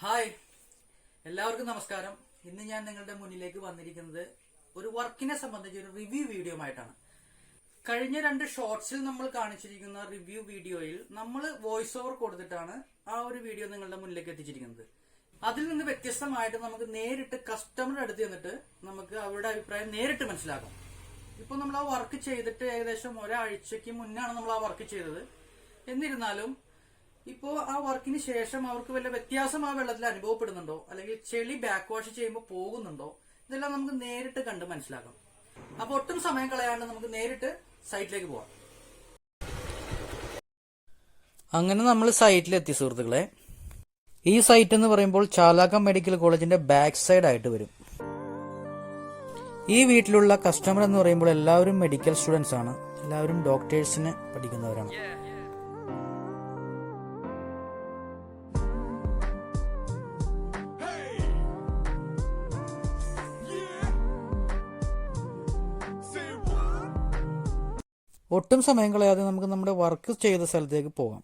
Hi, എല്ലാവർക്കും നമസ്കാരം. ഇന്ന് ഞാൻ നിങ്ങളുടെ മുന്നിലേക്ക് വന്നിരിക്കുന്നത് ഒരു വർക്കിനെ സംബന്ധിച്ച് ഒരു റിവ്യൂ വീഡിയോ ആയിട്ടാണ്. കഴിഞ്ഞ 2 ഷോർട്സിൽ നമ്മൾ കാണിച്ചിരിക്കുന്ന റിവ്യൂ വീഡിയോയിൽ നമ്മൾ വോയിസ് ഓവർ കൊടുത്തിട്ടാണ് ആ ഒരു വീഡിയോ നിങ്ങളുടെ മുന്നിലേക്ക് എത്തിച്ചിരിക്കുന്നത്. അതിൽ നിന്ന് വ്യത്യസ്തമായിട്ട് നമുക്ക് നേരിട്ട് കസ്റ്റമറുടെ അടുത്ത് ചെന്നിട്ട് നമുക്ക് അവരുടെ അഭിപ്രായം നേരിട്ട് മനസ്സിലാക്കാം. ഇപ്പോൾ നമ്മൾ ആ വർക്ക് ചെയ്തിട്ട് ഏകദേശം ഒരാഴ്ചക്ക് മുന്നാണ് നമ്മൾ ആ വർക്ക് ചെയ്തത്. എന്നിരുന്നാലും ഇപ്പോ ആ വർക്കിന് ശേഷം അവർക്ക് വല്ല വ്യത്യാസം ആ വെള്ളത്തിൽ അനുഭവപ്പെടുന്നുണ്ടോ, അല്ലെങ്കിൽ ചെളി ബാക്ക് വാഷ് ചെയ്യുമ്പോൾ പോകുന്നുണ്ടോ, ഇതെല്ലാം നമുക്ക് നേരിട്ട് കണ്ട് മനസ്സിലാക്കാം. അപ്പൊ ഒട്ടും സമയം കളയാണ്ട് നമുക്ക് നേരിട്ട് സൈറ്റിലേക്ക് പോവാം. അങ്ങനെ നമ്മൾ സൈറ്റിലെത്തി സുഹൃത്തുക്കളെ. ഈ സൈറ്റ് എന്ന് പറയുമ്പോൾ ചാലാക്കം മെഡിക്കൽ കോളേജിന്റെ ബാക്ക് സൈഡ് ആയിട്ട് വരും. ഈ വീട്ടിലുള്ള കസ്റ്റമർ എന്ന് പറയുമ്പോൾ എല്ലാവരും മെഡിക്കൽ സ്റ്റുഡൻസ് ആണ്, എല്ലാവരും ഡോക്ടേഴ്സിന് പഠിക്കുന്നവരാണ്. ഒട്ടും സമയം കളയാതെ നമുക്ക് നമ്മുടെ വർക്ക് ചെയ്ത സ്ഥലത്തേക്ക് പോകാം.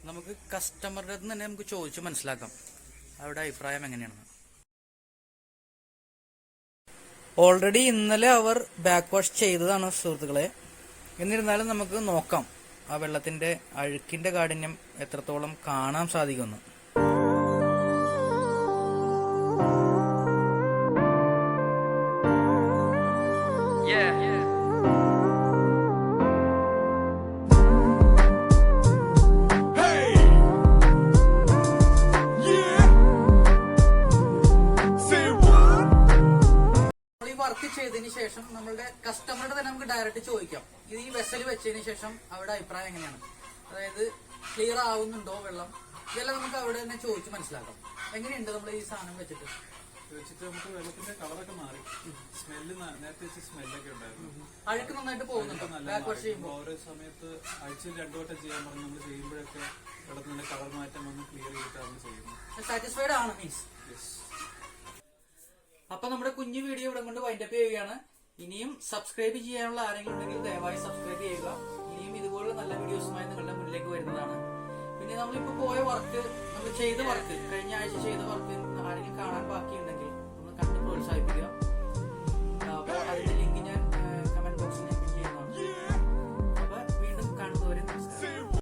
നമുക്ക് കസ്റ്റമറുടെ അടുത്ത് തന്നെ നമുക്ക് ചോദിച്ചു മനസ്സിലാക്കാം അവരുടെ അഭിപ്രായം എങ്ങനെയാണെന്ന്. ഓൾറെഡി ഇന്നലെ അവർ ബാക്ക് വാഷ് ചെയ്തതാണ് സുഹൃത്തുക്കളെ. എന്നിരുന്നാലും നമുക്ക് നോക്കാം ആ വെള്ളത്തിന്റെ അഴുക്കിന്റെ കാഠിന്യം എത്രത്തോളം കാണാൻ സാധിക്കുമെന്ന്. വർക്ക് ചെയ്തതിന് ശേഷം നമ്മളുടെ കസ്റ്റമറുടെ തന്നെ നമുക്ക് ഡയറക്റ്റ് ചോദിക്കാം, ഇത് ഈ വെസൽ വെച്ചതിന് ശേഷം അവരുടെ അഭിപ്രായം എങ്ങനെയാണ്, അതായത് ക്ലിയർ ആവുന്നുണ്ടോ വെള്ളം, ഇതെല്ലാം നമുക്ക് അവിടെ തന്നെ ചോദിച്ച് മനസ്സിലാക്കാം. എങ്ങനെയുണ്ട് നമ്മൾ ഈ സാധനം വെച്ചിട്ട് നമുക്ക് വെള്ളത്തിന്റെ കളറൊക്കെ മാറി, സ്മെല്ല് നേരത്തെ വെച്ച് സ്മെല്ലൊക്കെ ഉണ്ടായിരുന്നു. അഴുക്ക് നന്നായിട്ട് പോകുന്നുണ്ടോ ബാക്ക് വാഷ് ചെയ്യുമ്പോൾ? ഓരോ സമയത്ത് ആഴ്ചയിൽ 2 വട്ടം ചെയ്യാൻ പറഞ്ഞ് നമ്മൾ ചെയ്യുമ്പോഴൊക്കെ വെള്ളത്തിന്റെ കളർ മാറ്റം വന്ന് ക്ലിയർ ചെയ്തിട്ടാണ് ചെയ്യുന്നത്. സാറ്റിസ്ഫൈഡ് ആണ് മീൻസ്. അപ്പൊ നമ്മുടെ കുഞ്ഞു വീഡിയോ ഇവിടെ കൊണ്ട് വൈൻഡപ്പ് ചെയ്യുകയാണ്. ഇനിയും സബ്സ്ക്രൈബ് ചെയ്യാനുള്ള ആരെങ്കിലും ഉണ്ടെങ്കിൽ ദയവായി സബ്സ്ക്രൈബ് ചെയ്യുക. ഇനിയും ഇതുപോലുള്ള നല്ല വീഡിയോസുമായി നിങ്ങളുടെ മുന്നിലേക്ക് വരുന്നതാണ്. പിന്നെ നമ്മളിപ്പോ പോയ വർക്ക്, നമ്മൾ ചെയ്ത വർക്ക്, കഴിഞ്ഞ ആഴ്ച ചെയ്ത വർക്ക് ആരെങ്കിലും കാണാൻ ബാക്കിയുണ്ടെങ്കിൽ നമ്മൾ കണ്ട് പ്രോത്സാഹിപ്പിക്കുക.